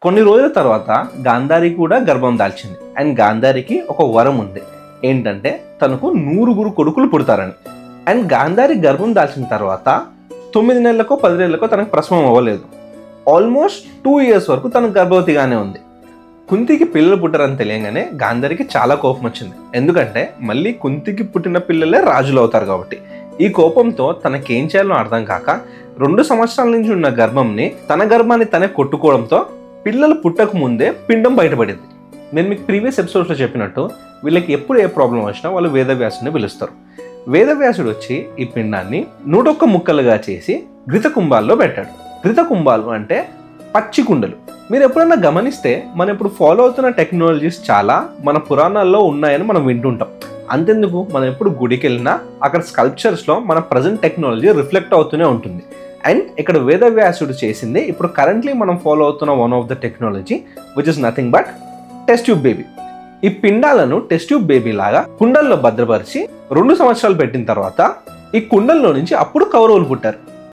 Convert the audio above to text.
కొన్ని రోజుల తర్వాత గాంధారి కూడా గర్భం దాల్చింది. అండ్ గాంధారికి ఒక వరం ఉంది, ఏంటంటే తనకు 100 కొడుకులు పుడతారని. అండ్ గాంధారి గర్భం దాల్చిన తర్వాత 9 నెలలకో 10 నెలలకో తనకు ప్రసవం అవ్వలేదు. ఆల్మోస్ట్ 2 years వరకు తనకు గర్భవతిగానే ఉంది. కుంతికి పిల్లలు పుట్టారని తెలియగానే గాంధారికి చాలా కోపం వచ్చింది. ఎందుకంటే మళ్ళీ కుంతికి పుట్టిన పిల్లలే రాజులు అవుతారు కాబట్టి. ఈ కోపంతో తనకేం చేయాలో అర్థం కాక 2 సంవత్సరాల నుంచి ఉన్న గర్భంని తన గర్భాన్ని తనే కొట్టుకోవడంతో పిల్లలు పుట్టక ముందే పిండం బయటపడింది. నేను మీకు ప్రీవియస్ ఎపిసోడ్స్లో చెప్పినట్టు వీళ్ళకి ఎప్పుడు ఏ ప్రాబ్లం వచ్చినా వాళ్ళు వేదవ్యాసుని పిలుస్తారు. వేదవ్యాసుడు వచ్చి ఈ పిండాన్ని 101 ముక్కలుగా చేసి ఘృత కుంభాల్లో పెట్టాడు. ఘృత కుంభాలు అంటే పచ్చి కుండలు. మీరు ఎప్పుడైనా గమనిస్తే మనం ఇప్పుడు ఫాలో అవుతున్న టెక్నాలజీస్ చాలా మన పురాణాల్లో ఉన్నాయని మనం వింటుంటాం. అంతెందుకు, మనం ఎప్పుడు గుడికి వెళ్ళినా అక్కడ స్కల్ప్చర్స్లో మన ప్రజెంట్ టెక్నాలజీ రిఫ్లెక్ట్ అవుతూనే ఉంటుంది. అండ్ ఇక్కడ వేదవ్యాసుడు చేసింది ఇప్పుడు కరెంట్లీ మనం ఫాలో అవుతున్న one of the technology which is nothing but test tube baby. ఈ పిండాలను టెస్ట్ ట్యూబ్ బేబీ లాగా కుండల్లో భద్రపరిచి 2 సంవత్సరాలు పెట్టిన తర్వాత ఈ కుండల్లో నుంచి అప్పుడు కౌరవులు పుట్టారు.